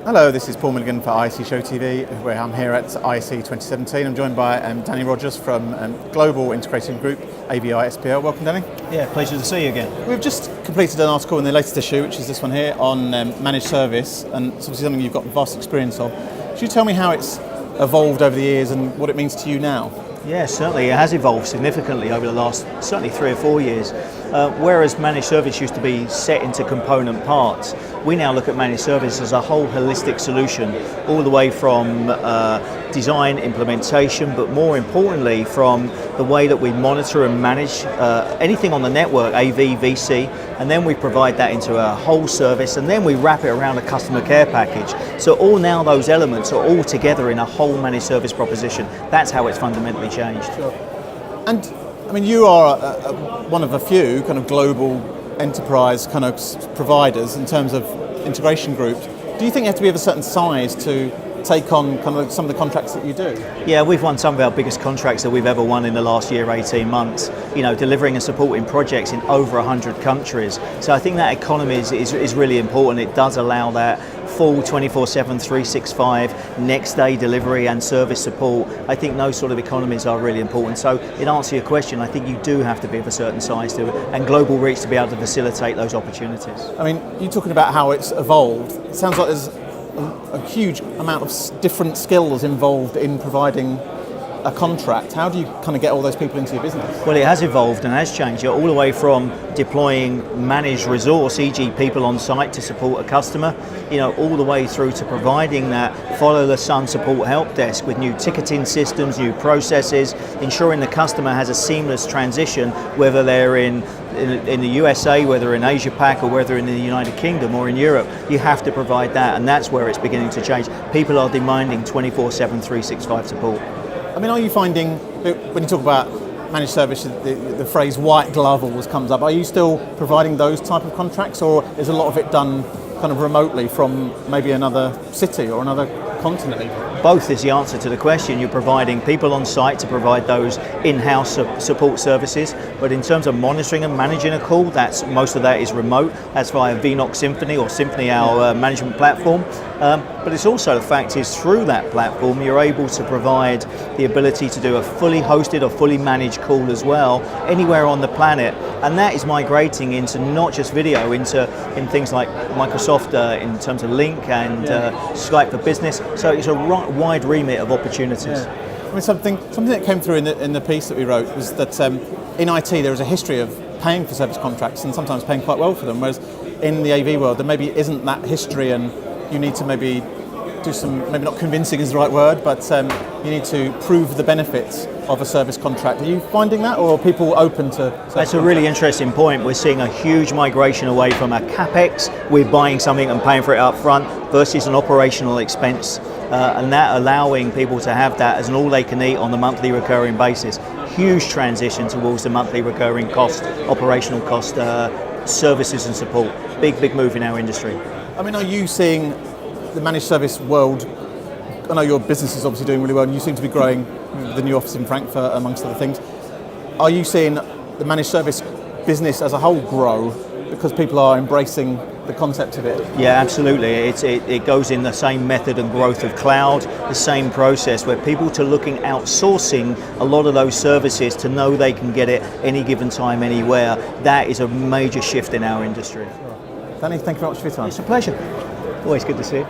Hello, this is Paul Milligan for IC Show TV, where I'm here at IC 2017. I'm joined by Danny Rogers from Global Integration Group, AVI-SPL. Welcome, Danny. Yeah, pleasure to see you again. We've just completed an article in the latest issue, which is this one here, on managed service, and it's obviously something you've got vast experience of. Could you tell me how it's evolved over the years and what it means to you now? Yeah, certainly it has evolved significantly over the last certainly 3 or 4 years. Whereas managed service used to be set into component parts, we now look at managed service as a whole holistic solution, all the way from design, implementation, but more importantly from the way that we monitor and manage anything on the network, AV, VC, and then we provide that into a whole service, and then we wrap it around a customer care package. So all now those elements are all together in a whole managed service proposition. That's how it's fundamentally changed. Sure. And I mean, you are one of a few kind of global enterprise kind of providers in terms of integration groups. Do you think you have to be of a certain size to take on kind of some of the contracts that you do? Yeah, we've won some of our biggest contracts that we've ever won in the last year, 18 months, you know, delivering and supporting projects in over 100 countries. So I think that economy is really important. It does allow that full 24/7, 365, next day delivery and service support. I think those sort of economies are really important. So in answer to your question, I think you do have to be of a certain size to and global reach to be able to facilitate those opportunities. I mean, you're talking about how it's evolved. It sounds like there's a huge amount of different skills involved in providing a contract. How do you kind of get all those people into your business? Well, it has evolved and has changed, all the way from deploying managed resource, e.g. people on site to support a customer, you know, all the way through to providing that follow the sun support help desk with new ticketing systems, new processes, ensuring the customer has a seamless transition, whether they're in the USA, whether in Asia Pac, or whether in the United Kingdom or in Europe. You have to provide that, and that's where it's beginning to change. People are demanding 24/7, 365 support. I mean, are you finding that when you talk about managed service, the phrase white glove always comes up? Are you still providing those type of contracts, or is a lot of it done kind of remotely from maybe another city or another continent even? Both is the answer to the question. You're providing people on site to provide those in-house support services, but in terms of monitoring and managing a call, most of that is remote. That's via VNOC Symphony or Symphony, our management platform. But it's also the fact is through that platform you're able to provide the ability to do a fully hosted or fully managed call as well anywhere on the planet, and that is migrating into not just video, in things like Microsoft in terms of Link and Skype for Business. So it's a wide remit of opportunities. Yeah. I mean, something that came through in the piece that we wrote was that in IT there is a history of paying for service contracts and sometimes paying quite well for them, whereas in the AV world there maybe isn't that history, and you need to maybe do some, maybe not convincing is the right word, but you need to prove the benefits of a service contract. Are you finding that, or are people open to? That's a really interesting point. We're seeing a huge migration away from a capex, we're buying something and paying for it up front, versus an operational expense, and that allowing people to have that as an all they can eat on the monthly recurring basis. Huge transition towards the monthly recurring cost, operational cost, services and support. Big move in our industry. I mean, are you seeing the managed service world? I know your business is obviously doing really well, and you seem to be growing with the new office in Frankfurt, amongst other things. Are you seeing the managed service business as a whole grow because people are embracing the concept of it? Yeah, absolutely. It goes in the same method and growth of cloud, the same process where people are looking outsourcing a lot of those services to know they can get it any given time, anywhere. That is a major shift in our industry. Danny, thank you very much for your time. It's a pleasure. Always good to see you.